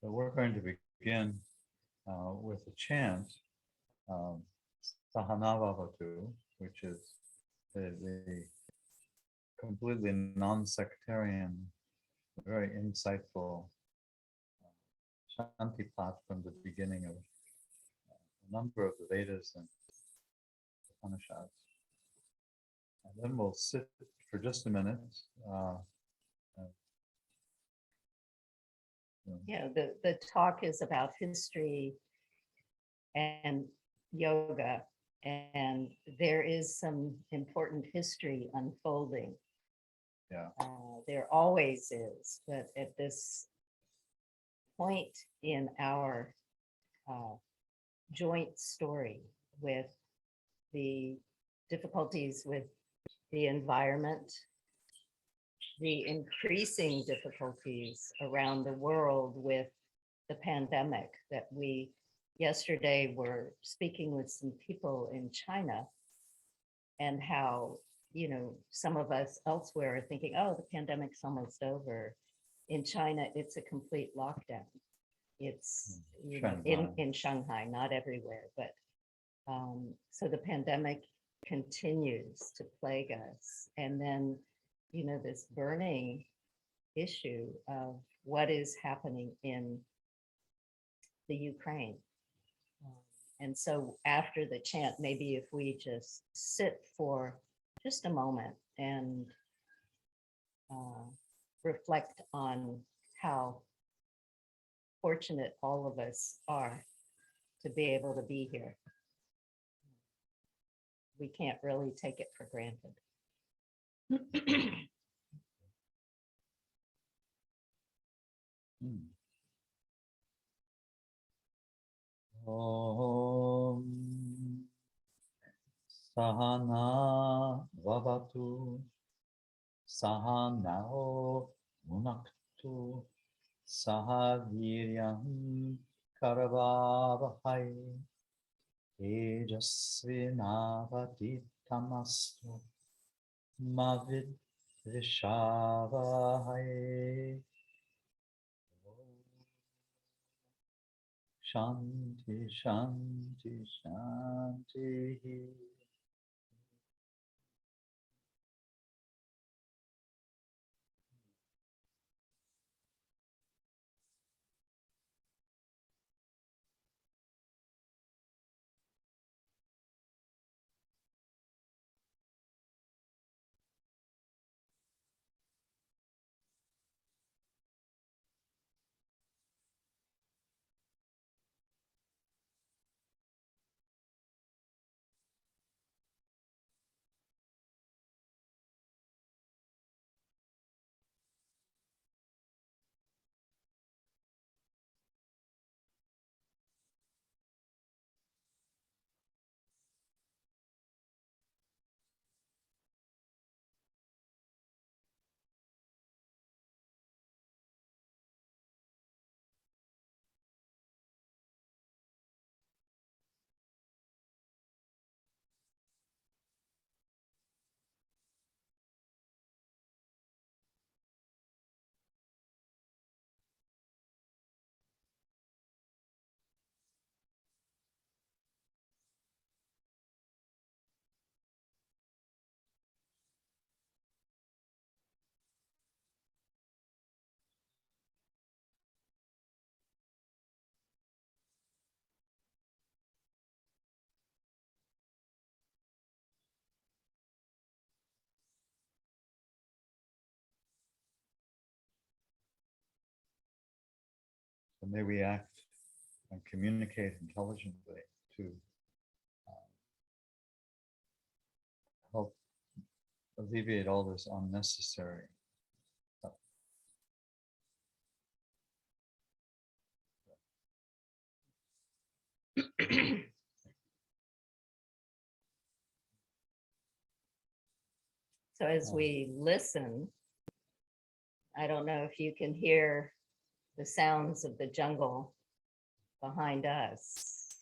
So we're going to begin with a chant, um, Sahanavavatu, which is the completely non-sectarian, very insightful Shanti path from the beginning of a number of the Vedas and Upanishads. And then we'll sit for just a minute. Uh, uh, The talk is about history and yoga, and there is some important history unfolding. yeah, There always is, but at this point in our uh, joint story with the difficulties with the environment, the increasing difficulties around the world with the pandemic that we yesterday were speaking with some people in China, and how, some of us elsewhere are thinking, oh, the pandemic's almost over. In China, it's a complete lockdown. It's, Shanghai. in Shanghai, not everywhere, but so the pandemic continues to plague us. And then, this burning issue of what is happening in the Ukraine. Um, And so after the chant, maybe if we just sit for just a moment and uh, reflect on how fortunate all of us are to be able to be here. We can't really take it for granted. Hmm. Om Sahana Vavatu Sahanao Munaktu Sahaviryam Karavavahai Tejasvinavaditamastu Mavid Vishavahai Shanti Shanti Shanti. So may we act and communicate intelligently to help alleviate all this unnecessary stuff. So as we listen, I don't know if you can hear the sounds of the jungle behind us.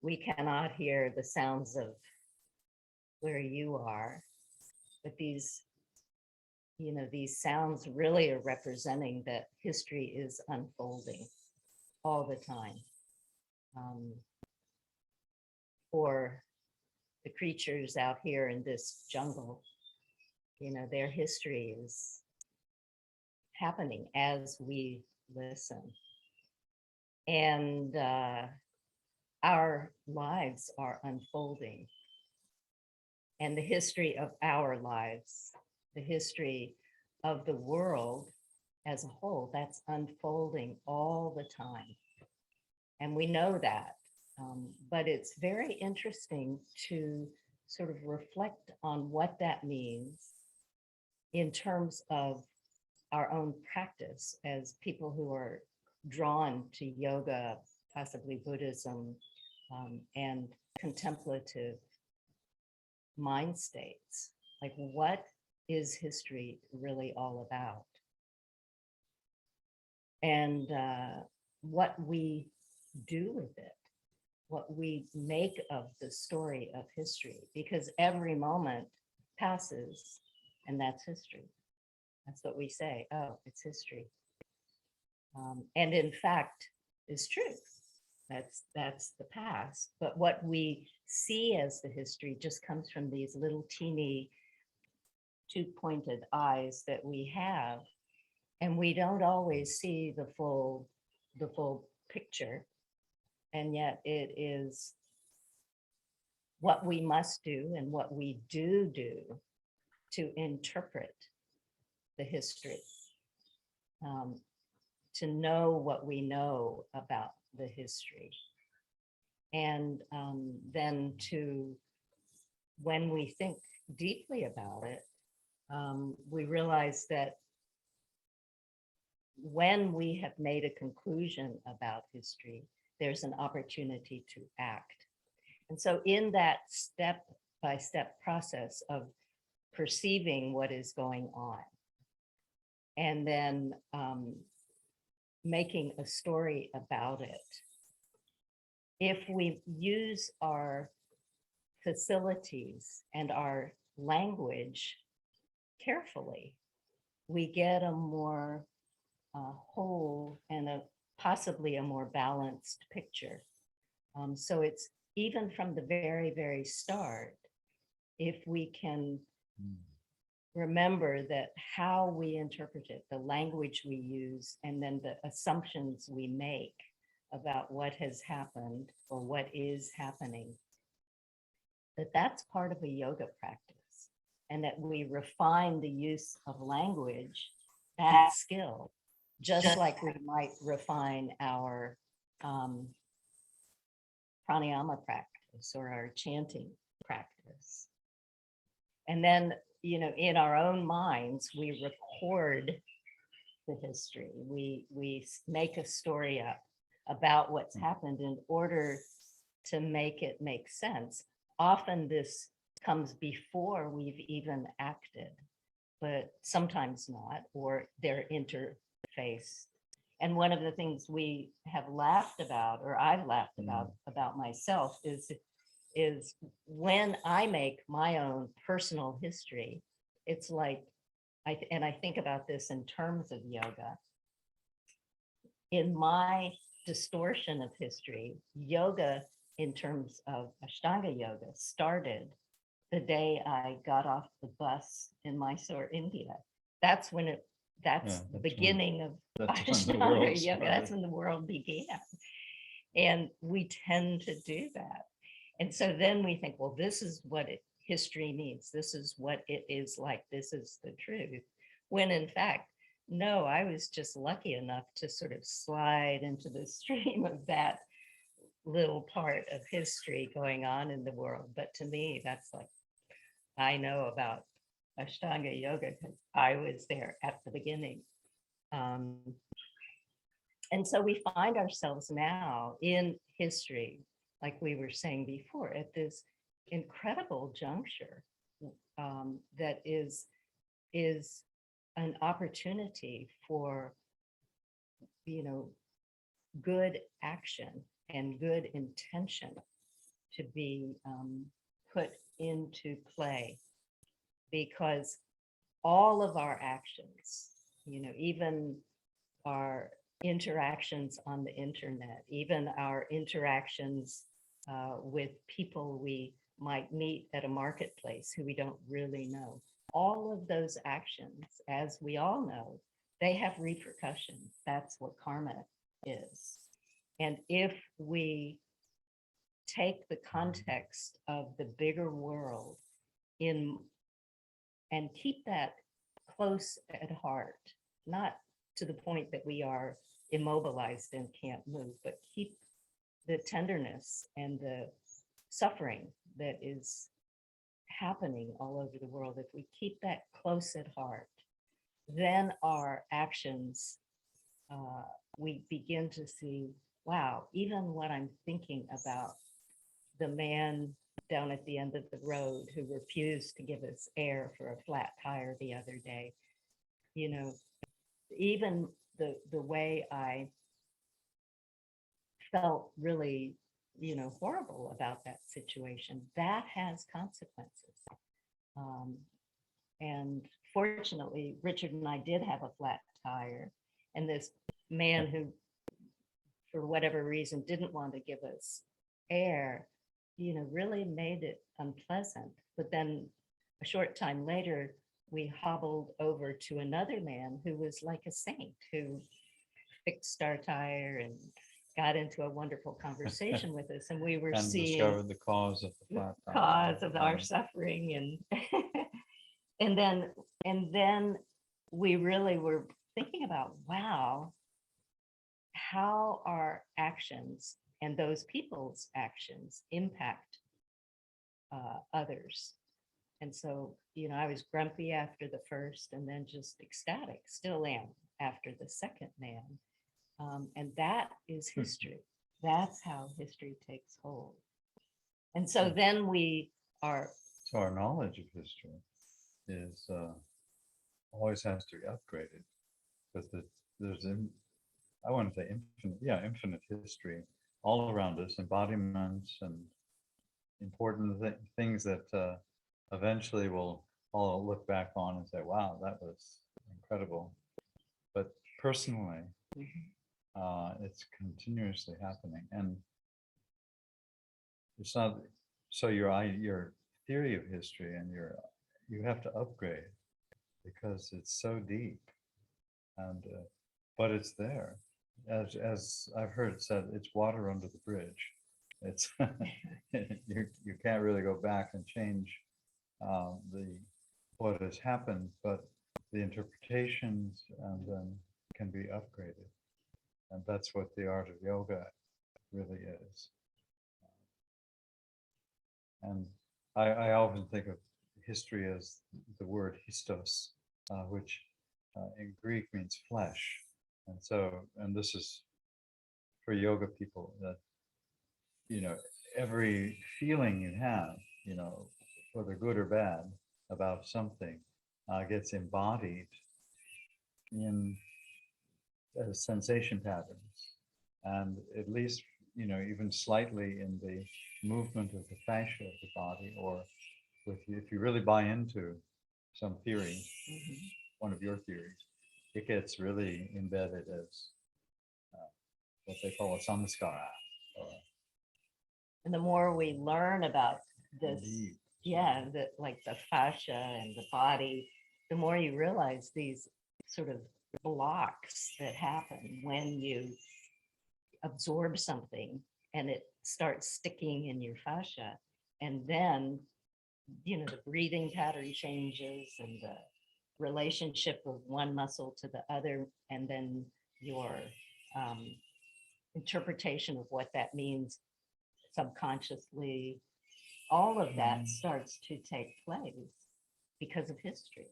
We cannot hear the sounds of where you are, but these these sounds really are representing that history is unfolding all the time. Um, for the creatures out here in this jungle, their history is happening as we listen. And our lives are unfolding. And the history of our lives, the history of the world as a whole, that's unfolding all the time. And we know that. But it's very interesting to sort of reflect on what that means in terms of our own practice as people who are drawn to yoga, possibly Buddhism, and contemplative mind states. Like, what is history really all about? And what we do with it, what we make of the story of history, because every moment passes and that's history. That's what we say. Oh, it's history. And in fact, is true. That's the past. But what we see as the history just comes from these little teeny two-pointed eyes that we have, and we don't always see the full picture. And yet it is what we must do and what we do to interpret the history, to know what we know about the history. And then when we think deeply about it, we realize that when we have made a conclusion about history, there's an opportunity to act. And so in that step-by-step process of perceiving what is going on, and then making a story about it, if we use our facilities and our language carefully, we get a more whole and possibly a more balanced picture. So it's even from the very, very start, if we can remember that how we interpret it, the language we use, and then the assumptions we make about what has happened or what is happening, that's part of a yoga practice, and that we refine the use of language, that skill, just like we might refine our pranayama practice or our chanting practice. And then, in our own minds, we record the history. We make a story up about what's happened in order to make it make sense. Often this comes before we've even acted, but sometimes not, or they're interfaced. And one of the things we have laughed about, or I've laughed about myself, is when I make my own personal history, it's like, I think about this in terms of yoga. In my distortion of history, yoga in terms of Ashtanga yoga started the day I got off the bus in Mysore, India. That's the beginning of Ashtanga yoga. That's when the world began. And we tend to do that. And so then we think, well, this is what history means. This is what it is like. This is the truth. When in fact, no, I was just lucky enough to sort of slide into the stream of that little part of history going on in the world. But to me, that's like, I know about Ashtanga yoga because I was there at the beginning. And so we find ourselves now in history, like we were saying before, at this incredible juncture that is an opportunity for, good action and good intention to be put into play, because all of our actions, even our interactions on the internet, even our interactions with people we might meet at a marketplace who we don't really know. All of those actions, as we all know, they have repercussions. That's what karma is. And if we take the context of the bigger world in and keep that close at heart, not to the point that we are immobilized and can't move, but keep the tenderness and the suffering that is happening all over the world. If we keep that close at heart, then our actions, we begin to see, wow, even what I'm thinking about the man down at the end of the road who refused to give us air for a flat tire the other day, even the way I felt really, horrible about that situation, that has consequences. And fortunately, Richard and I did have a flat tire, and this man who, for whatever reason, didn't want to give us air, really made it unpleasant. But then a short time later, we hobbled over to another man who was like a saint, who fixed our tire and got into a wonderful conversation with us. And we were And seeing discovered the cause of the flat tire. cause of our suffering. And then we really were thinking about, wow, how our actions and those people's actions impact others. And so, I was grumpy after the first, and then just ecstatic, still am after the second man. And that is history. That's how history takes hold. And so then we are. So our knowledge of history is always has to be upgraded, because there's I want to say infinite history all around us, embodiments and important things that eventually we'll all look back on and say, wow, that was incredible. But personally, it's continuously happening. And it's not, so your theory of history and you have to upgrade, because it's so deep. And but it's there. As I've heard said, it's water under the bridge. It's you can't really go back and change what has happened, but the interpretations and then can be upgraded. And that's what the art of yoga really is. And I often think of history as the word histos, which in Greek means flesh. And so, and this is for yoga people, that, every feeling you have, whether good or bad, about something, gets embodied in sensation patterns, and at least, even slightly in the movement of the fascia of the body, or if you really buy into some theory, one of your theories, it gets really embedded as what they call a samskara. And the more we learn about this, Indeed. like the fascia and the body, the more you realize these sort of blocks that happen when you absorb something and it starts sticking in your fascia. And then, the breathing pattern changes, and the relationship of one muscle to the other, and then your interpretation of what that means subconsciously, all of that starts to take place because of history.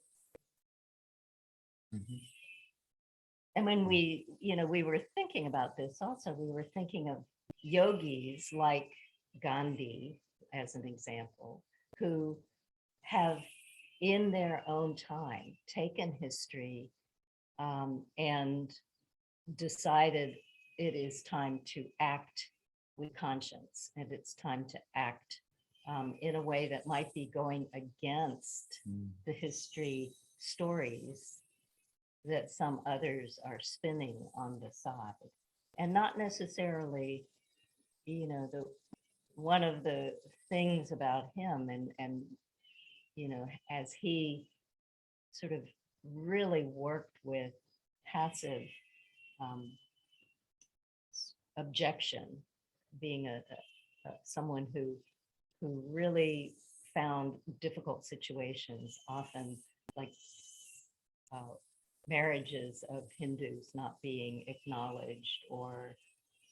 And when we were thinking about this also, we were thinking of yogis like Gandhi, as an example, who have in their own time taken history and decided it is time to act with conscience, and it's time to act in a way that might be going against the history stories that some others are spinning on the side, and not necessarily, the one of the things about him, and as he sort of really worked with passive um, objection, being someone who really found difficult situations, often like uh, marriages of Hindus not being acknowledged, or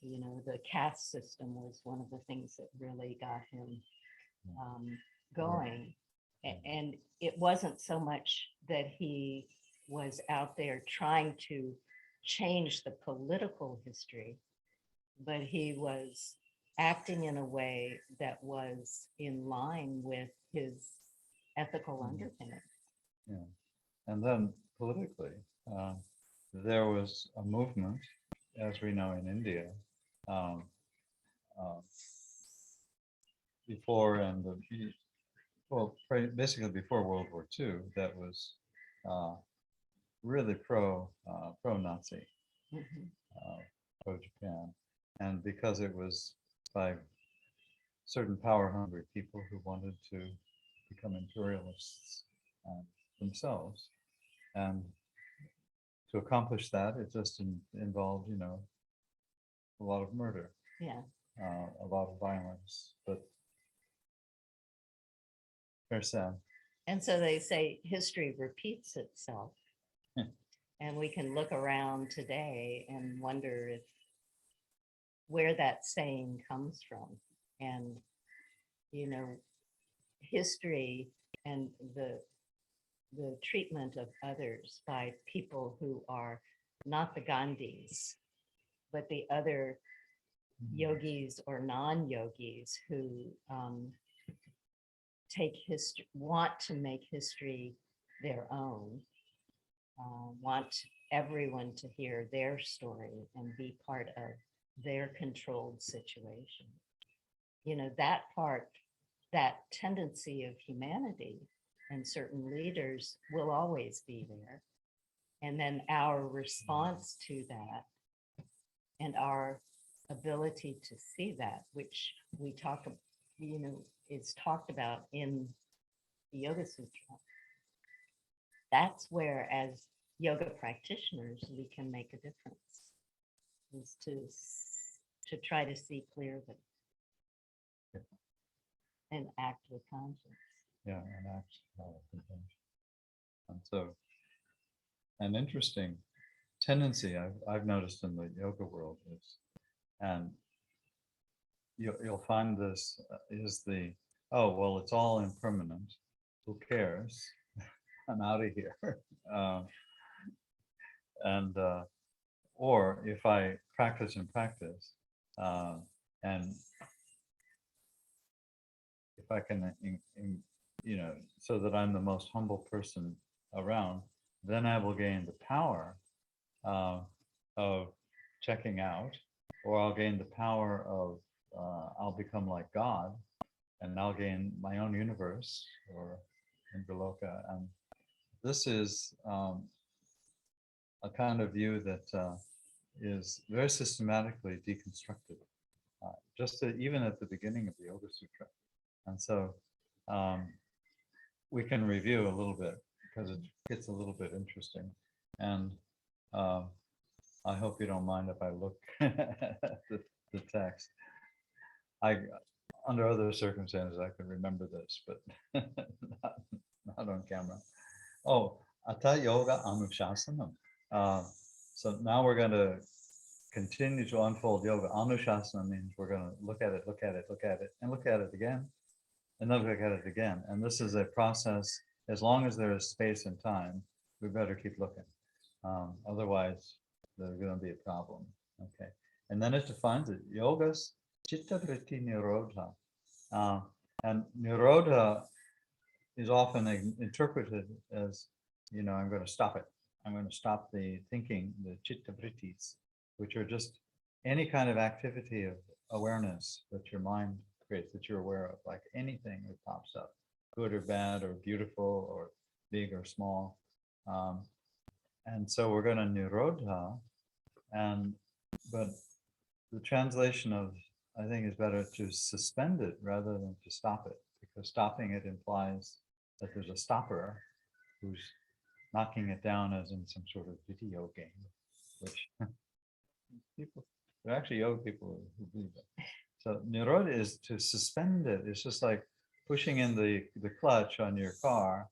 the caste system was one of the things that really got him going. And it wasn't so much that he was out there trying to change the political history, but he was acting in a way that was in line with his ethical underpinning. Yeah. And then politically, uh, there was a movement, as we know in India, um, uh, before and well, basically before World War II, that was uh, really pro Nazi, Mhm. pro Japan, and because it was by certain power hungry people who wanted to become imperialists themselves, and to accomplish that, it just involved, a lot of murder, Yeah. a lot of violence, but very sad. And so they say history repeats itself. And we can look around today and wonder if where that saying comes from. And, history and the treatment of others by people who are not the Gandhis, but the other yogis or non-yogis who take history, want to make history their own, want everyone to hear their story and be part of their controlled situation. That part, that tendency of humanity and certain leaders will always be there. And then our response to that and our ability to see that, which we talk, is talked about in the Yoga Sutra. That's where, as yoga practitioners, we can make a difference, is to try to see clearly and act with conscience. Yeah, and act with intention. And so, an interesting tendency I've noticed in the yoga world is, and you'll find this is the, oh, well, it's all impermanent. Who cares? I'm out of here. uh, and or if I practice and practice, and if I can, so that I'm the most humble person around, then I will gain the power of checking out, or I'll gain the power of, I'll become like God, and I'll gain my own universe, or Indraloka. And this is a kind of view that is very systematically deconstructed, even at the beginning of the Yoga Sutra. And so we can review a little bit because it gets a little bit interesting. And I hope you don't mind if I look at the text. Under other circumstances, I could remember this, but not on camera. Oh, Atha Yoga Anushasanam. So now we're going to continue to unfold yoga. Anushasana means we're going to look at it, look at it, look at it, and look at it again, and then look at it again. And this is a process. As long as there is space and time, we better keep looking. Otherwise, there's going to be a problem. Okay. And then it defines it. Yogas chitta vritti nirodha. And nirodha is often interpreted as, I'm going to stop it. I'm going to stop the thinking, the chitta vrittis, which are just any kind of activity of awareness that your mind creates, that you're aware of, like anything that pops up, good or bad or beautiful or big or small. Um, and so we're going to nirodha, and but the translation of, I think, is better to suspend it rather than to stop it, because stopping it implies that there's a stopper who's knocking it down, as in some sort of video game, which people, there are actually yoga people who believe that. So nirodha is to suspend it. It's just like pushing in the clutch on your car.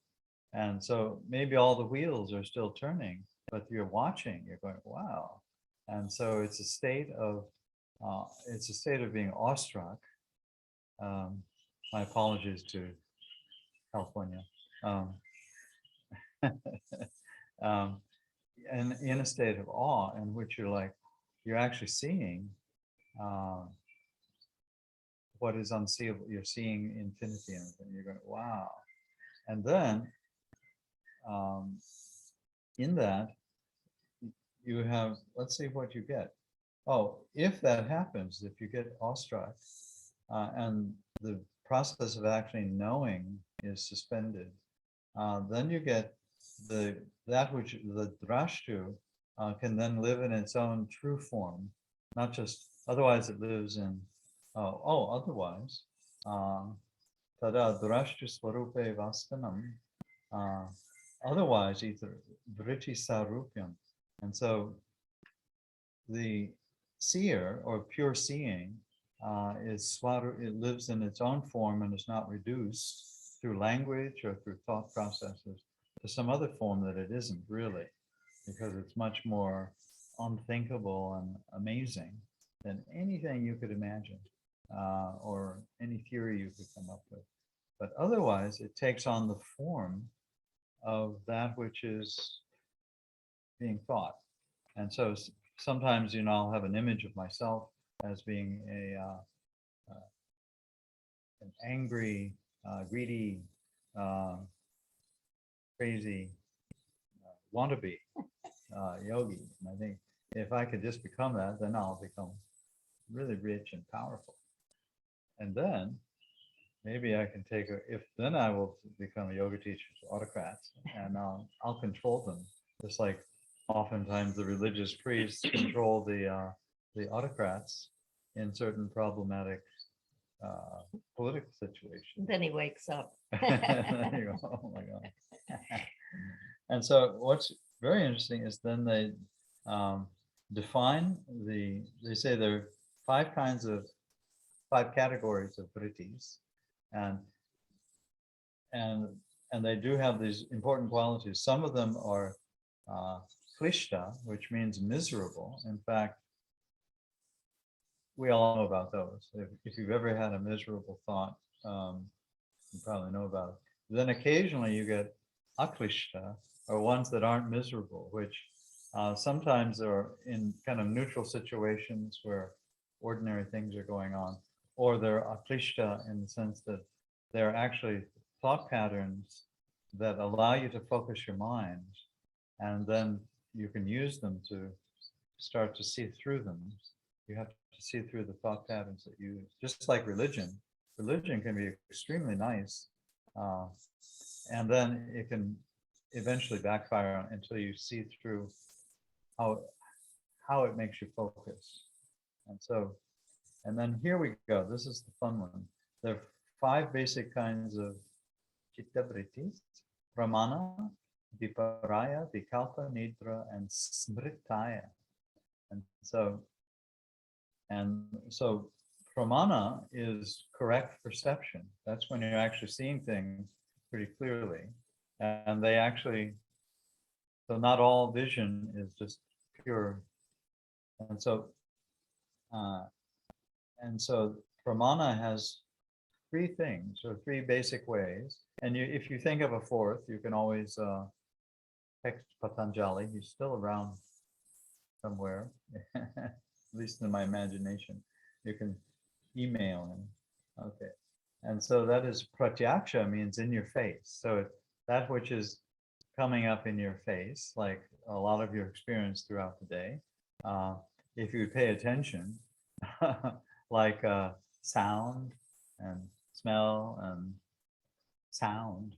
And so maybe all the wheels are still turning, but you're watching, you're going, wow. And so it's a state of being awestruck. My apologies to California. Um, um, and in a state of awe in which you're like, you're actually seeing uh, what is unseeable. You're seeing infinity and you're going, wow. And then um, in that, you have, let's see what you get. Oh, if that happens, if you get awestruck and the process of actually knowing is suspended, then you get that which the drashtu can then live in its own true form, not just, otherwise it lives in, otherwise, tada drashtu swarupe vastanam, uh, otherwise either vritti sarupyam. And so the seer or pure seeing is swaru, it lives in its own form and is not reduced through language or through thought processes to some other form that it isn't really, because it's much more unthinkable and amazing than anything you could imagine or any theory you could come up with. But otherwise, it takes on the form of that which is being thought. And so sometimes, I'll have an image of myself as being an angry, greedy, uh, crazy, wannabe yogi. And I think if I could just become that, then I'll become really rich and powerful. And then maybe I can then I will become a yoga teacher to autocrats, and I'll control them, just like oftentimes the religious priests control the autocrats in certain problematic political situations. Then he wakes up. You go, oh my God. And so what's very interesting is then they define they say there are five categories of vrittis, and and and they do have these important qualities. Some of them are klishta, which means miserable. In fact, we all know about those. If you've ever had a miserable thought, you probably know about it. Then occasionally you get aklishta, or ones that aren't miserable, which sometimes are in kind of neutral situations where ordinary things are going on, or they're aklishta in the sense that they're actually thought patterns that allow you to focus your mind, and then you can use them to start to see through them. You have to see through the thought patterns that you, just like religion. Religion can be extremely nice, uh, and then it can eventually backfire until you see through how it makes you focus. And so, and then here we go. This is the fun one. There are five basic kinds of chitta vrittis: pramana, viparaya, vikalpa, nidra, and smritaya. And so pramana is correct perception. That's when you're actually seeing things pretty clearly. And they actually, so not all vision is just pure. And so, uh, pramana has three things, or three basic ways. And if you think of a fourth, you can always text Patanjali. He's still around somewhere, at least in my imagination. You can email him. Okay. And so that is pratyaksha, means in your face. So that which is coming up in your face, like a lot of your experience throughout the day, if you pay attention, like sound and smell and sound,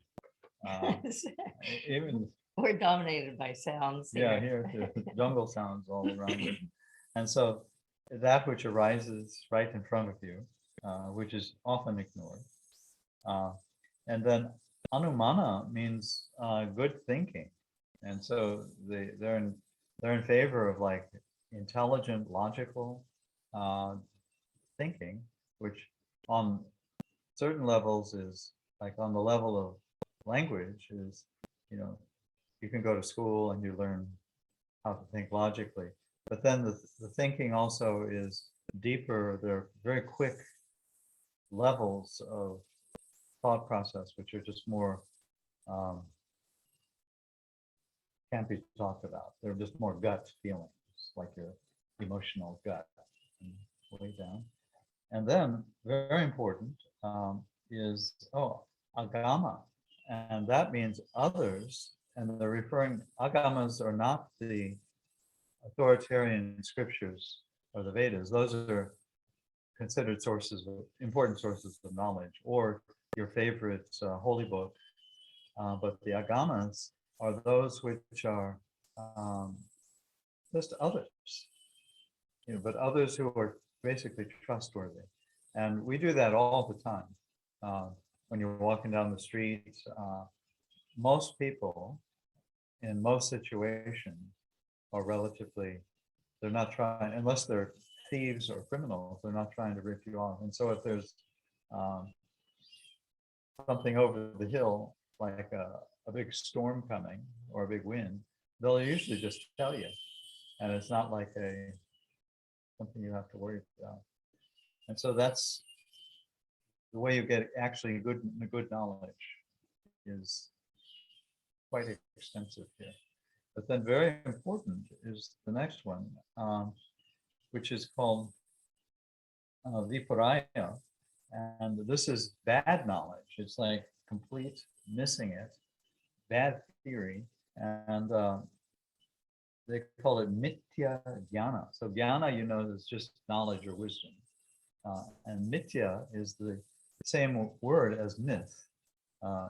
even We're dominated by sounds Yeah, here. here the jungle sounds all around it. And so that which arises right in front of you, which is often ignored. Uh, and then anumana means good thinking. And so they're in favor of like intelligent, logical uh, thinking, which on certain levels is like on the level of language is, you know, you can go to school and you learn how to think logically. But then the thinking also is deeper. There are very quick levels of thought process, which are just more, um, can't be talked about. They're just more gut feelings, like your emotional gut, and way down. And then, very important, is, agama. And that means others. And they're referring, agamas are not the authoritarian scriptures or the Vedas. Those are considered sources of important sources of knowledge, or your favorite holy book. But the agamas are those which are um, just others, but others who are basically trustworthy. And we do that all the time. When you're walking down the street, most people in most situations are relatively, they're not trying, unless they're thieves or criminals, they're not trying to rip you off. And so if there's um, something over the hill, like a big storm coming or a big wind, they'll usually just tell you. And it's not like something you have to worry about. And so that's the way you get actually good knowledge is quite extensive here. But then very important is the next one, which is called viparaya. And this is bad knowledge. It's like complete missing it, bad theory. And they call it mithya jnana. So jnana, is just knowledge or wisdom. And mithya is the same word as myth.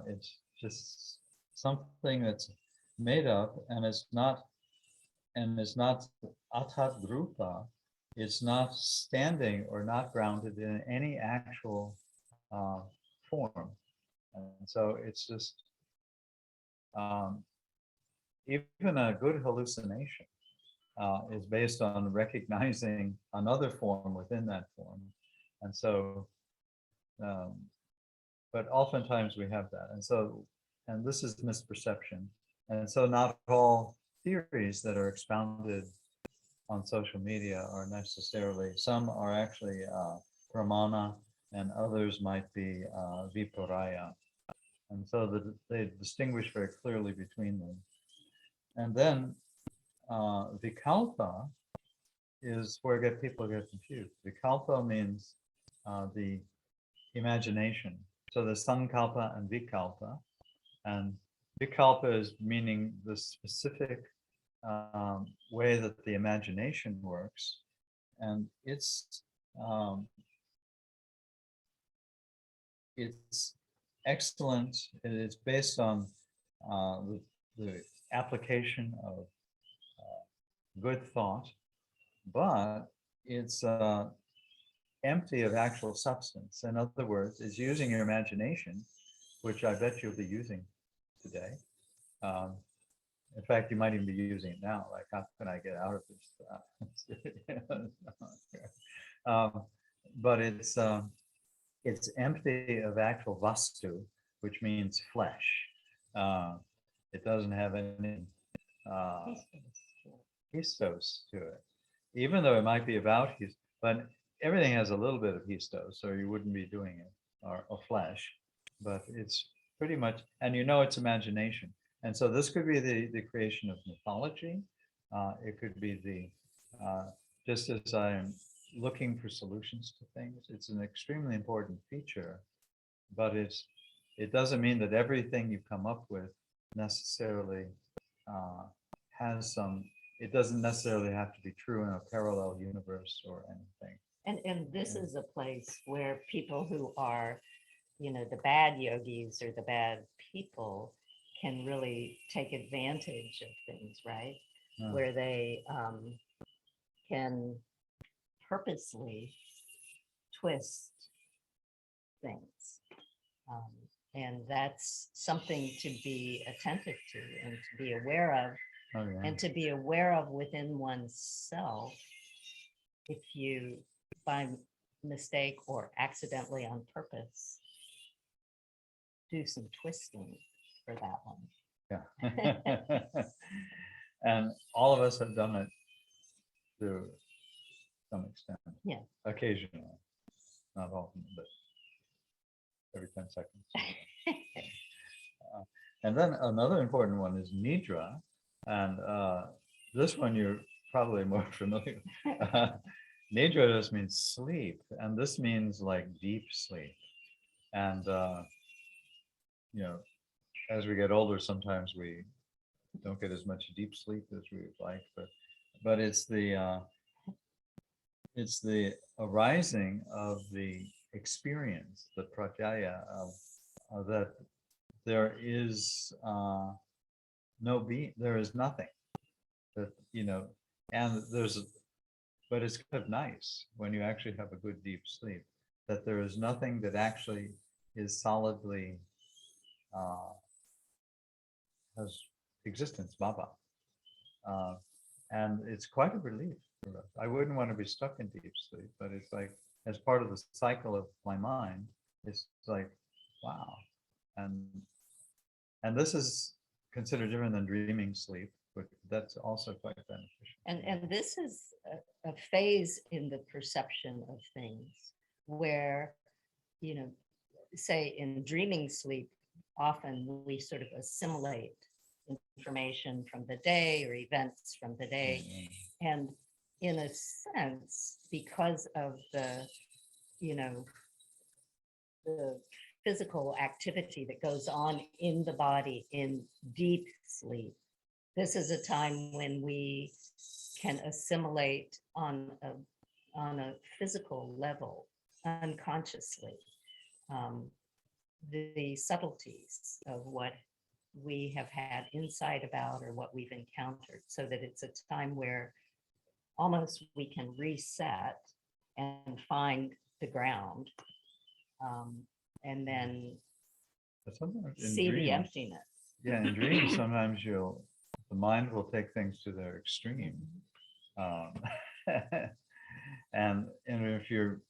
It's just something that's made up and it's not atadrupa. It's not standing or not grounded in any actual uh, form. And so it's just um, even a good hallucination is based on recognizing another form within that form. And so, um, but oftentimes we have that. And this is misperception. And so not all theories that are expounded on social media are necessarily, some are actually pramana and others might be viparaya. And so they distinguish very clearly between them. And then vikalpa is where people get confused. Vikalpa means the imagination. So there's sankalpa and vikalpa. And vikalpa is meaning the specific way that the imagination works. And um, it's excellent. It's based on the application of good thought, but it's empty of actual substance. In other words, it's using your imagination, which I bet you'll be using today. Um, in fact, you might even be using it now. Like, how can I get out of this? But it's empty of actual vastu, which means flesh. It doesn't have any histos to it, even though it might be about histos, but everything has a little bit of histos, or you wouldn't be doing it, or flesh, but it's pretty much, and it's imagination. And so this could be the creation of mythology. It could be just as I'm looking for solutions to things, it's an extremely important feature, but it doesn't mean that everything you come up with necessarily has some, it doesn't necessarily have to be true in a parallel universe or anything. And this is a place where people who are, the bad yogis or the bad people can really take advantage of things, right? Yeah. Where they can purposely twist things. Um, and that's something to be attentive to and to be aware of, Oh, yeah. and to be aware of within oneself if you, by mistake or accidentally on purpose, do some twisting for that one. Yeah. And all of us have done it to some extent. Yeah. Occasionally. Not often, but every 10 seconds. And then another important one is nidra. And this one you're probably more familiar with. Nidra just means sleep. And this means like deep sleep. And, you know, as we get older, sometimes we don't get as much deep sleep as we would like, but it's the arising of the experience, the pratyaya of that there is no being, there is nothing that, and but it's kind of nice when you actually have a good deep sleep, that there is nothing that actually is solidly has existence, bhava. Uh, and it's quite a relief for us. I wouldn't want to be stuck in deep sleep, but it's like, as part of the cycle of my mind, it's like, wow. And this is considered different than dreaming sleep, but that's also quite beneficial. And this is a phase in the perception of things where, you know, say in dreaming sleep, often we sort of assimilate information from the day or events from the day. And in a sense, because of the, the physical activity that goes on in the body in deep sleep, this is a time when we can assimilate on a physical level unconsciously the subtleties of what we have had insight about or what we've encountered, so that it's a time where almost we can reset and find the ground, and then see the emptiness. Yeah, in dreams, sometimes the mind will take things to their extreme. And if you're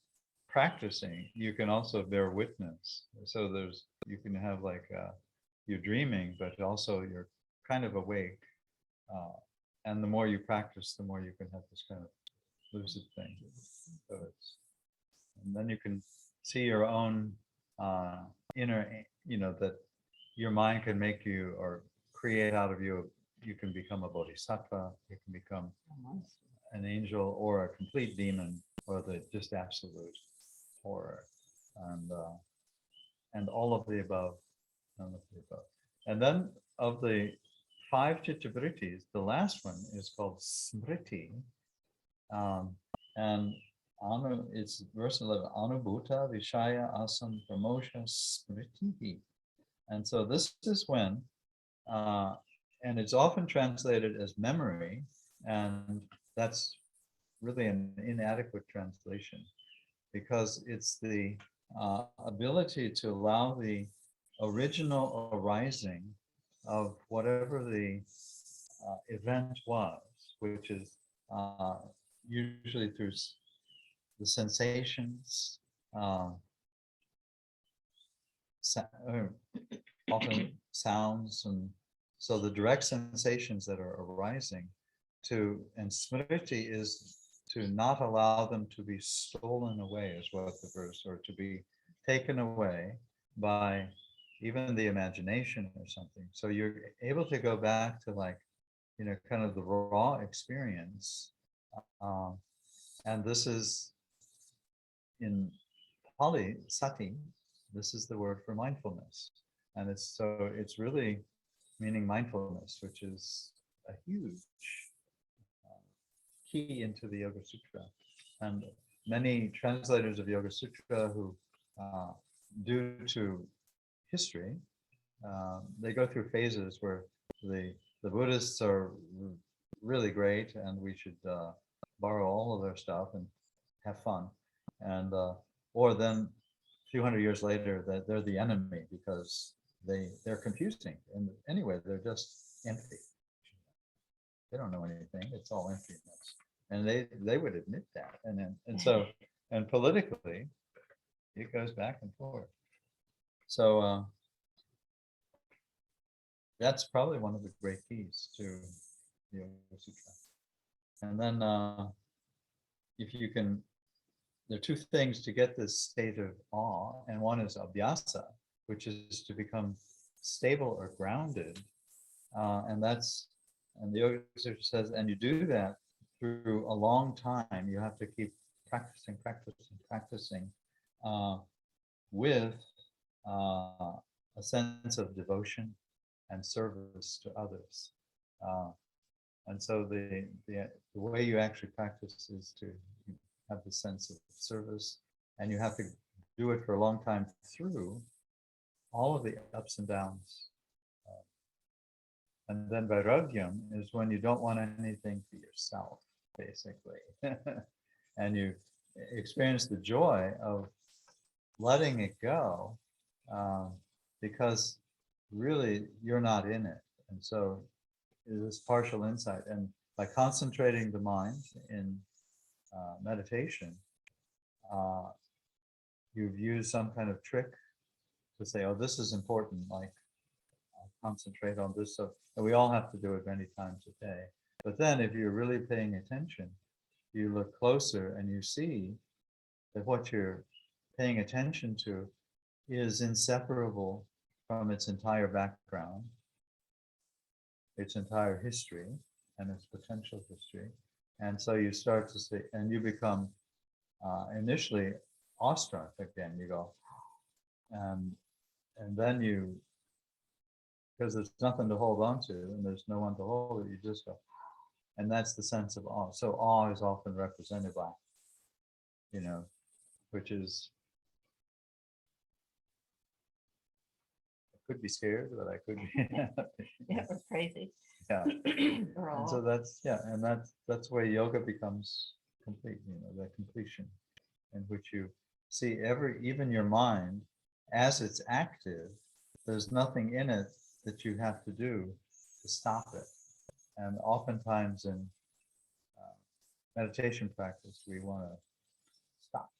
practicing, you can also bear witness. So you can have like, you're dreaming, but also you're kind of awake. And the more you practice, the more you can have this kind of lucid thing. So and then you can see your own inner, that your mind can make you or create out of you. You can become a bodhisattva, you can become an angel or a complete demon, or the just absolute horror, and all of the above, none of the above. And then of the 5 chitta-vrittis, the last one is called smriti, and it's verse 11, anubhuta vishaya asam pramosha smriti. And so this is when, and it's often translated as memory, and that's really an inadequate translation, because it's the ability to allow the original arising of whatever the event was, which is usually through the sensations, often sounds, and so the direct sensations that are arising and smriti is to not allow them to be stolen away, is what the verse, or to be taken away by even the imagination or something. So you're able to go back to kind of the raw experience. And this is in Pali, sati, this is the word for mindfulness. And it's really meaning mindfulness, which is a huge key into the Yoga Sutra. And many translators of Yoga Sutra who, due to history, they go through phases where the Buddhists are really great, and we should borrow all of their stuff and have fun, and or then a few hundred years later that they're the enemy because they're confusing, and anyway they're just empty. They don't know anything. It's all emptiness, and they would admit that, and then and so and politically it goes back and forth. So that's probably one of the great keys to the Yoga Sutra. And then if you can, there are two things to get this state of awe, and one is abhyasa, which is to become stable or grounded, and that's and the Yoga Sutra says, and you do that through a long time. You have to keep practicing with a sense of devotion and service to others. And so the way you actually practice is to have the sense of service, and you have to do it for a long time through all of the ups and downs. And then vairagyam is when you don't want anything for yourself, basically. And you experience the joy of letting it go, because really you're not in it. And so this partial insight, and by concentrating the mind in meditation, you've used some kind of trick to say, oh, this is important, like concentrate on this. So and we all have to do it many times a day. But then if you're really paying attention, you look closer and you see that what you're paying attention to is inseparable from its entire background, its entire history, and its potential history. And so you start to see, and you become initially awestruck again. You go, and then you, because there's nothing to hold on to and there's no one to hold it, you just go, and that's the sense of awe. So awe is often represented by, which is, I could be scared, but I could be. Yeah, we're crazy. Yeah. We're And so all, and that's where yoga becomes complete, the completion in which you see even your mind as it's active, there's nothing in it that you have to do to stop it. And oftentimes in meditation practice, we want to stop.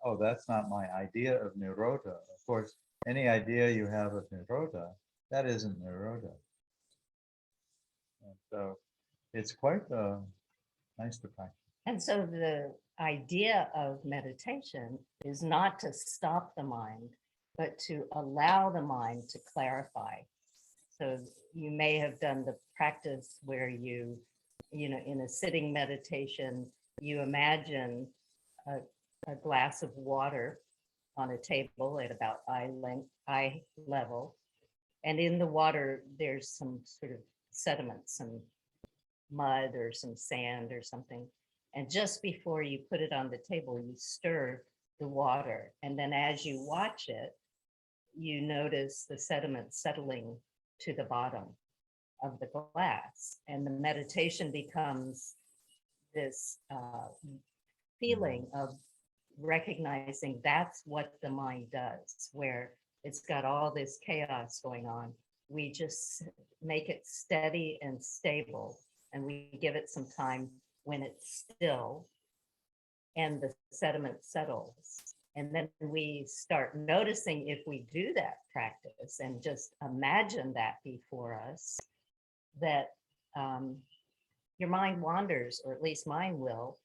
Oh, that's not my idea of nirodha. Of course, any idea you have of nirodha, that isn't nirodha. And so it's quite nice to practice. and so the idea of meditation is not to stop the mind, but to allow the mind to clarify. So you may have done the practice where you in a sitting meditation, you imagine a glass of water on a table at about eye level. And in the water, there's some sort of sediment, some mud or some sand or something. And just before you put it on the table, you stir the water. And then as you watch it, you notice the sediment settling to the bottom of the glass. And the meditation becomes this feeling of recognizing that's what the mind does, where it's got all this chaos going on. We just make it steady and stable, and we give it some time when it's still and the sediment settles. And then we start noticing, if we do that practice and just imagine that before us, that your mind wanders, or at least mine will,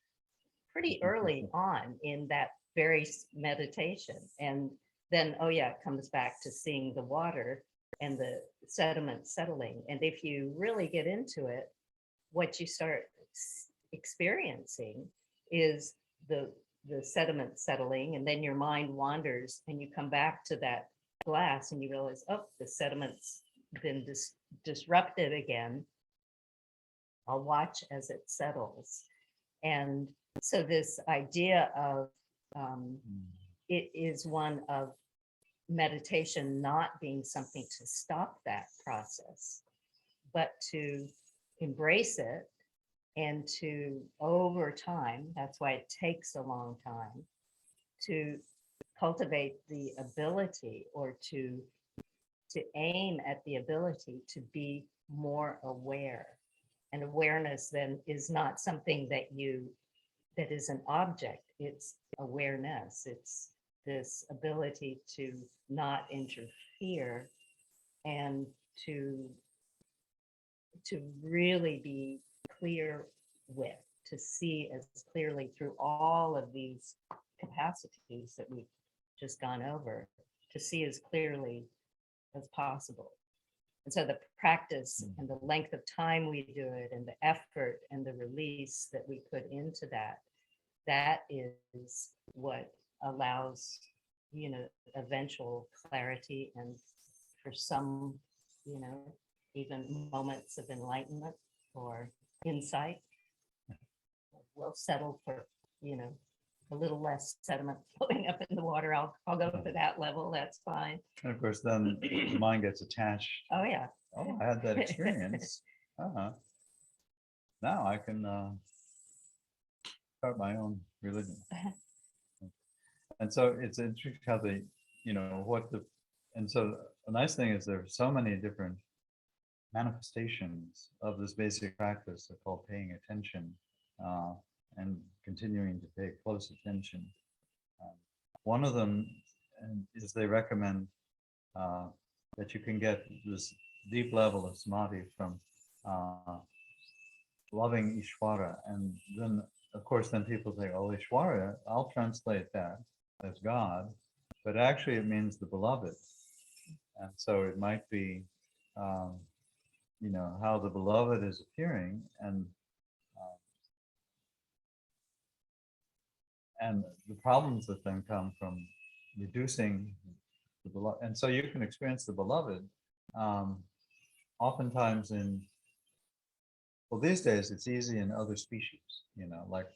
pretty early on in that very meditation. And then, oh yeah, it comes back to seeing the water and the sediment settling. And if you really get into it, what you start experiencing is the sediment settling, and then your mind wanders and you come back to that glass and you realize, oh, the sediment's been disrupted again. I'll watch as it settles. And so this idea of it is one of meditation not being something to stop that process, but to embrace it and to, over time, that's why it takes a long time, to cultivate the ability, or to aim at the ability to be more aware. And awareness then is not something that is an object, it's awareness. It's this ability to not interfere, and to really be clear with, to see as clearly through all of these capacities that we've just gone over, to see as clearly as possible. And so the practice and the length of time we do it, and the effort and the release that we put into that, that is what allows, eventual clarity, and for some, even moments of enlightenment or insight. We'll settle for, a little less sediment floating up in the water. I'll go to that level. That's fine. And of course, then the mind gets attached. Oh yeah. Oh, I had that experience. Now I can start my own religion. And so it's interesting how and so the nice thing is there are so many different manifestations of this basic practice. They're called paying attention, and continuing to pay close attention. One of them is they recommend that you can get this deep level of samadhi from loving Ishvara. And then, of course, then people say, oh, Ishvara, I'll translate that as God, but actually it means the beloved. And so it might be, how the beloved is appearing, and the problems that then come from reducing the beloved. And so you can experience the beloved oftentimes these days it's easy in other species, like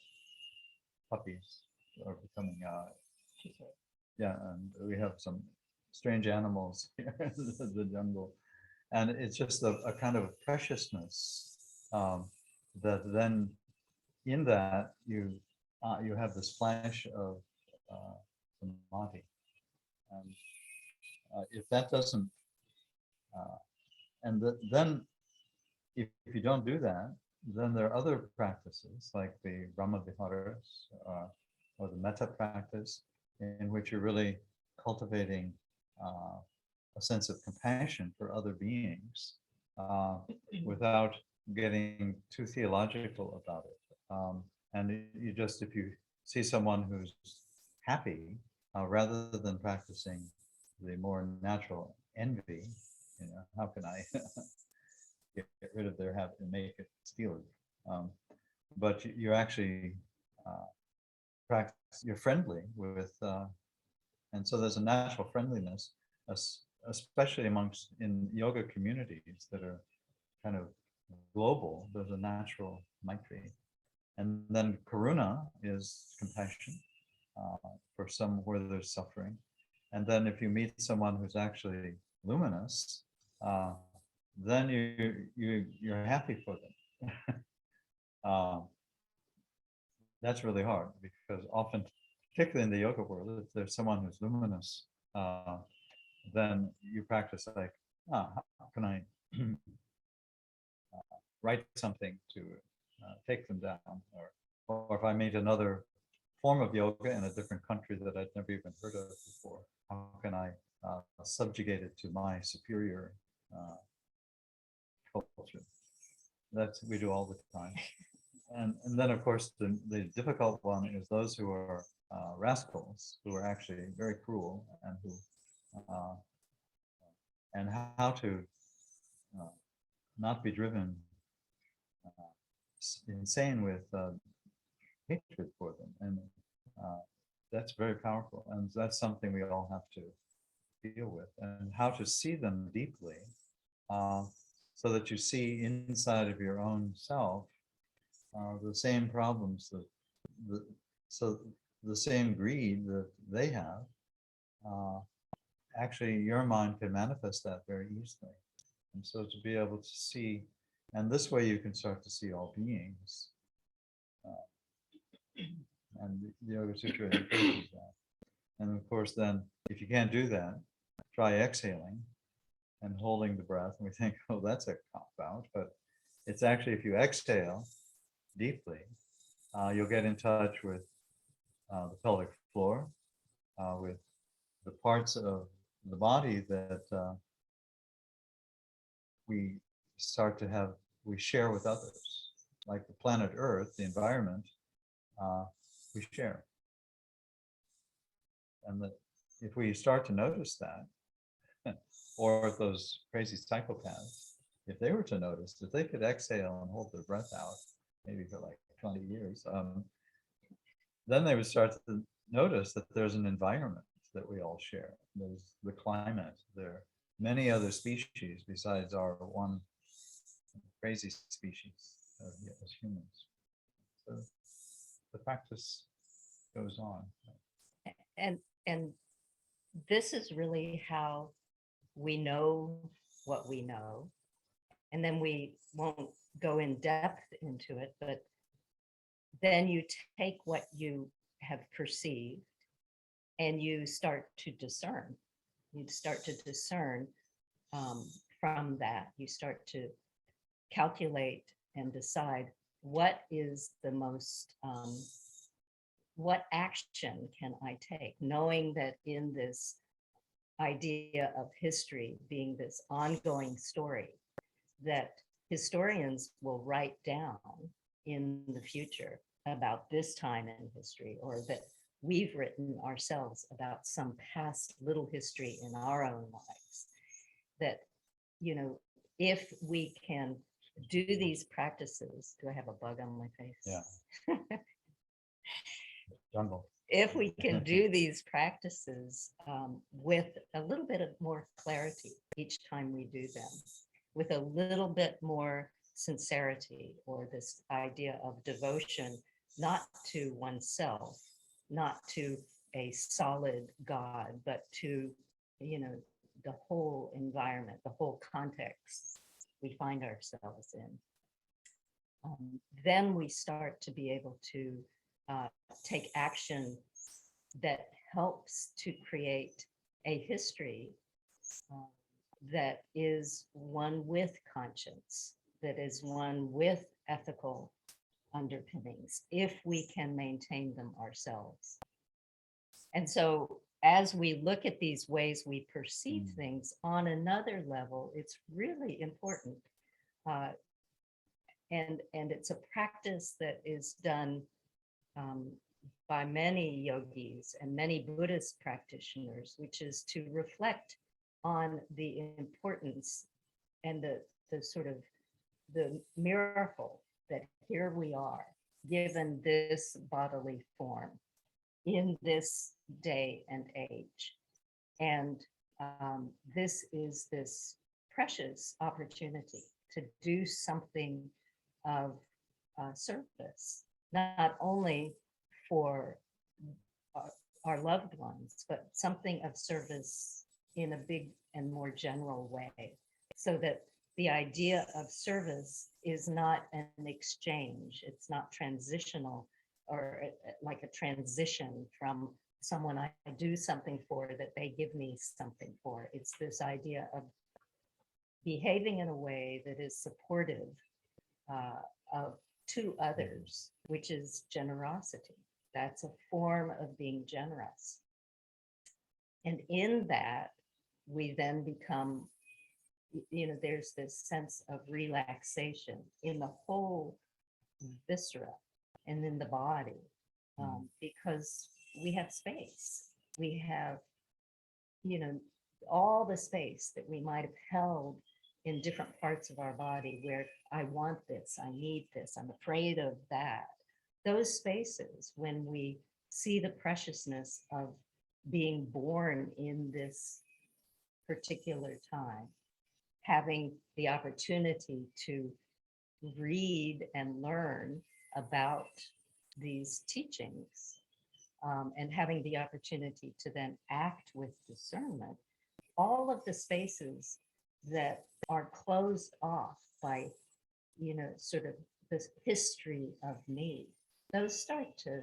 puppies are becoming, and we have some strange animals here in the jungle. And it's just a kind of preciousness that then in that you have this flash of samadhi. And if that doesn't, then if you don't do that, then there are other practices like the Brahma Viharas or the Metta practice, in which you're really cultivating a sense of compassion for other beings without getting too theological about it. And you just, if you see someone who's happy, rather than practicing the more natural envy, how can I get rid of their habit and make it steal it? But you're actually you're friendly with, and so there's a natural friendliness, especially in yoga communities that are kind of global. There's a natural maitri. And then karuna is compassion for some where there's suffering. And then if you meet someone who's actually luminous, then you're happy for them. That's really hard, because often, particularly in the yoga world, if there's someone who's luminous, then you practice like, how can I write something to take them down, or if I meet another form of yoga in a different country that I'd never even heard of before, how can I subjugate it to my superior culture? That's we do all the time. And then of course the difficult one is those who are rascals, who are actually very cruel, and who and how to not be driven insane with hatred for them. And that's very powerful, and that's something we all have to deal with, and how to see them deeply, so that you see inside of your own self the same problems, the same greed that they have, actually your mind can manifest that very easily. And so to be able to see, and this way you can start to see all beings. Uh, and the Yoga Sutra encourages that. And of course, then if you can't do that, try exhaling and holding the breath. And we think, oh, that's a cop out. But it's actually, if you exhale deeply, you'll get in touch with the pelvic floor, with the parts of the body that we start to have, we share with others. Like the planet Earth, the environment, we share. And that if we start to notice that, or if those crazy psychopaths, if they were to notice that they could exhale and hold their breath out, maybe for like 20 years, then they would start to notice that there's an environment that we all share. There's the climate. There are many other species besides our one crazy species as humans. So the practice goes on. And this is really how we know what we know. And then we won't go in depth into it, but then you take what you have perceived and you start to discern. You start to discern from that. You start to calculate and decide what is the most, what action can I take, knowing that in this idea of history being this ongoing story that historians will write down in the future about this time in history, or that we've written ourselves about some past little history in our own lives. That, you know, if we can do these practices, do I have a bug on my face? Yeah. Jungle. If we can do these practices with a little bit of more clarity each time we do them, with a little bit more sincerity, or this idea of devotion, not to oneself, not to a solid God, but to, you know, the whole environment, the whole context we find ourselves in. Then we start to be able to take action that helps to create a history that is one with conscience, that is one with ethical underpinnings, if we can maintain them ourselves. And so as we look at these ways we perceive things on another level, it's really important. And it's a practice that is done by many yogis and many Buddhist practitioners, which is to reflect on the importance and the sort of the miracle that here we are, given this bodily form in this day and age. And this is this precious opportunity to do something of service, not only for our loved ones, but something of service in a big and more general way, so that the idea of service is not an exchange. It's not transitional, or like a transition from someone I do something for that they give me something for. It's this idea of behaving in a way that is supportive of to others, which is generosity. That's a form of being generous. And in that, we then become, you know, there's this sense of relaxation in the whole viscera and in the body, because we have space. We have, you know, all the space that we might have held in different parts of our body where I want this, I need this, I'm afraid of that. Those spaces, when we see the preciousness of being born in this particular time, having the opportunity to read and learn about these teachings, and having the opportunity to then act with discernment, all of the spaces that are closed off by, sort of this history of me, those start to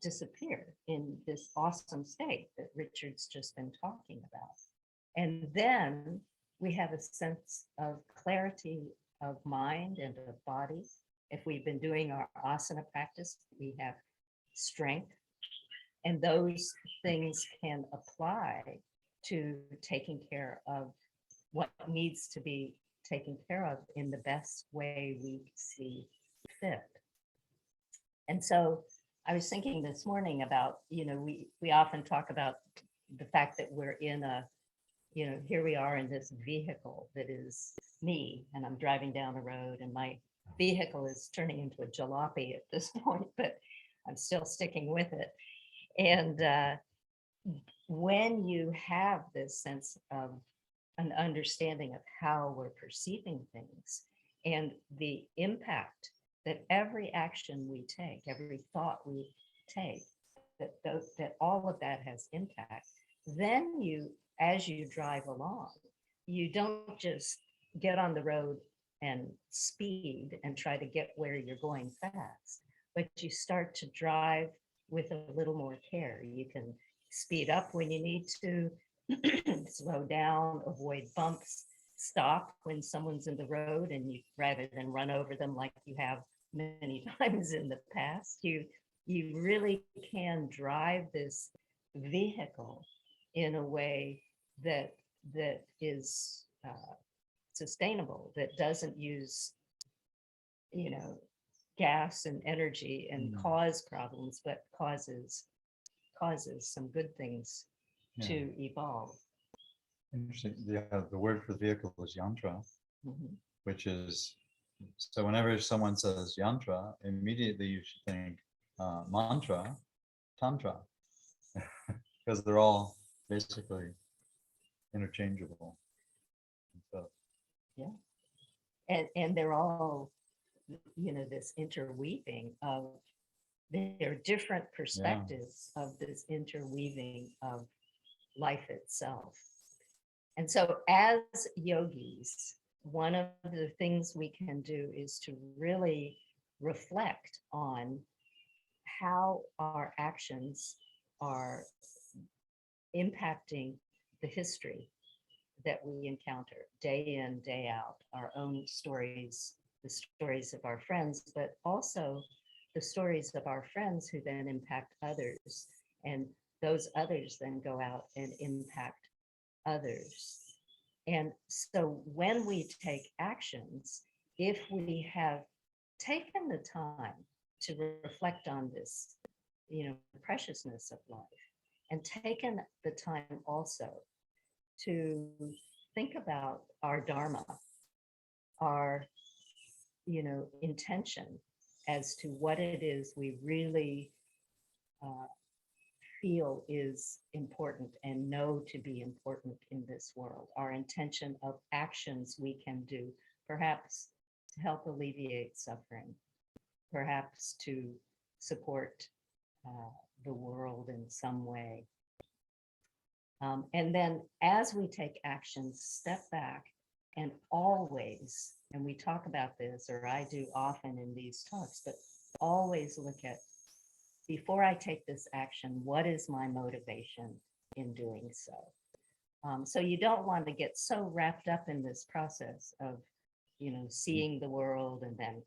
disappear in this awesome state that Richard's just been talking about. And then we have a sense of clarity of mind and of body. If we've been doing our asana practice, we have strength, and those things can apply to taking care of what needs to be taken care of in the best way we see fit. And so I was thinking this morning about, we often talk about the fact that we're in a, here we are in this vehicle that is me, and I'm driving down the road, and my vehicle is turning into a jalopy at this point, but I'm still sticking with it. And when you have this sense of an understanding of how we're perceiving things and the impact that every action we take, every thought we take, that all of that has impact, then you, as you drive along, you don't just get on the road and speed and try to get where you're going fast, but you start to drive with a little more care. You can speed up when you need to, slow down, avoid bumps, stop when someone's in the road, and you, rather than run over them like you have many times in the past, you really can drive this vehicle in a way that is sustainable, that doesn't use gas and energy and cause problems, but causes some good things to evolve. Interesting. Yeah, the word for vehicle is yantra, Mhm. which is, so whenever someone says yantra, immediately you should think mantra, tantra, because they're all basically interchangeable. So, And they're all, this interweaving of, there are different perspectives of this interweaving of life itself. And so as yogis, one of the things we can do is to really reflect on how our actions are impacting the history that we encounter day in, day out, our own stories, the stories of our friends, but also the stories of our friends who then impact others. And those others then go out and impact others. And so when we take actions, if we have taken the time to reflect on this, preciousness of life, and taken the time also to think about our dharma, our, intention as to what it is we really feel is important and know to be important in this world, our intention of actions we can do, perhaps to help alleviate suffering, perhaps to support the world in some way. And then as we take action, step back and always, and we talk about this, or I do often in these talks, but always look at, before I take this action, what is my motivation in doing so? So you don't want to get so wrapped up in this process of, seeing the world and then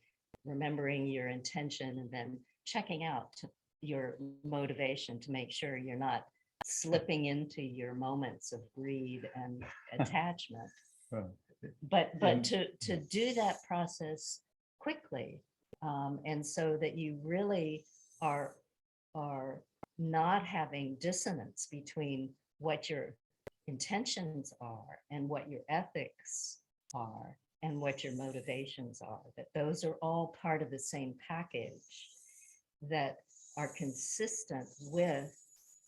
remembering your intention and then checking out your motivation to make sure you're not slipping into your moments of greed and attachment. But to do that process quickly, and so that you really are not having dissonance between what your intentions are and what your ethics are and what your motivations are, that those are all part of the same package that are consistent with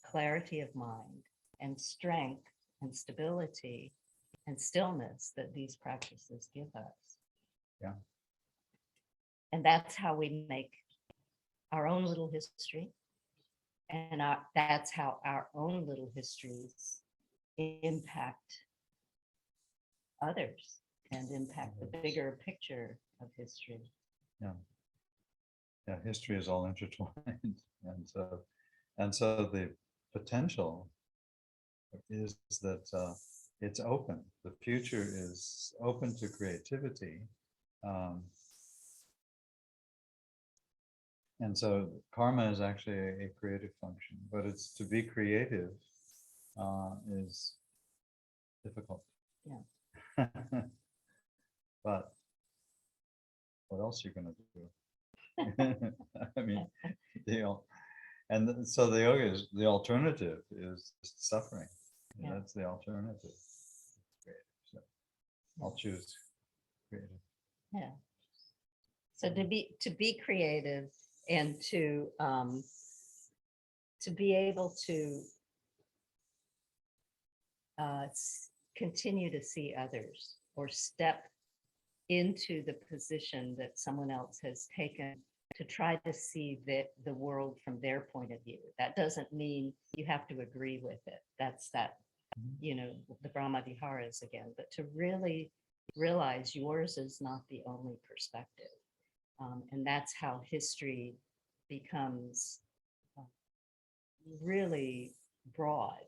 clarity of mind and strength and stability and stillness that these practices give us. Yeah. And that's how we make our own little history. And that's how our own little histories impact others and impact the bigger picture of history. Yeah. Yeah, history is all intertwined. And so the potential is that it's open. The future is open to creativity. Um, and so karma is actually a creative function, but it's to be creative is difficult. Yeah. But what else are you going to do? I mean, so the yoga is the alternative is suffering. Yeah. That's the alternative. So I'll choose creative. Yeah. So to be creative and to be able to continue to see others or step into the position that someone else has taken to try to see the world from their point of view. That doesn't mean you have to agree with it. That's that, the Brahma Viharas again, but to really realize yours is not the only perspective. And that's how history becomes really broad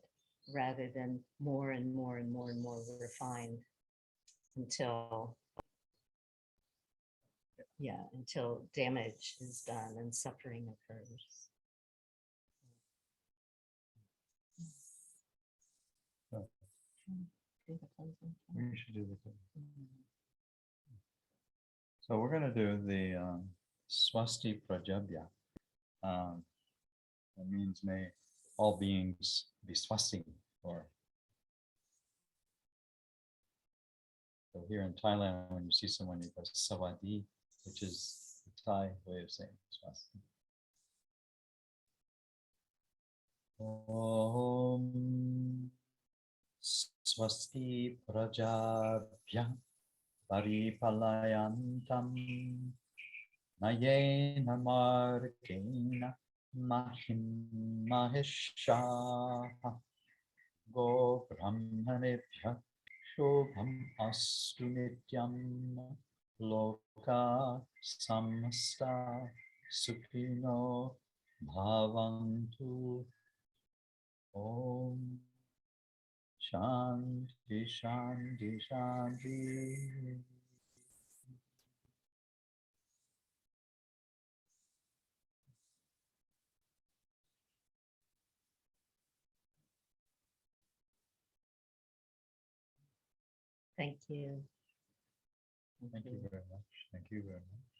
rather than more and more and more and more refined until damage is done and suffering occurs. So we should do the thing. So we're going to do the Swasti Prajabhya. That means may all beings be swasti. Or so here in Thailand, when you see someone, you go savadi, which is the Thai way of saying swasti. Om Swasti Prajabhya Paripalayantam Nayena Markena Mahim Mahishaha Go Brahmanebhya Shobham Astu Nityam Loka Samasta Sukhino Bhavantu. Om Shanti Shanti Shanti. Thank you. Thank you very much. Thank you very much.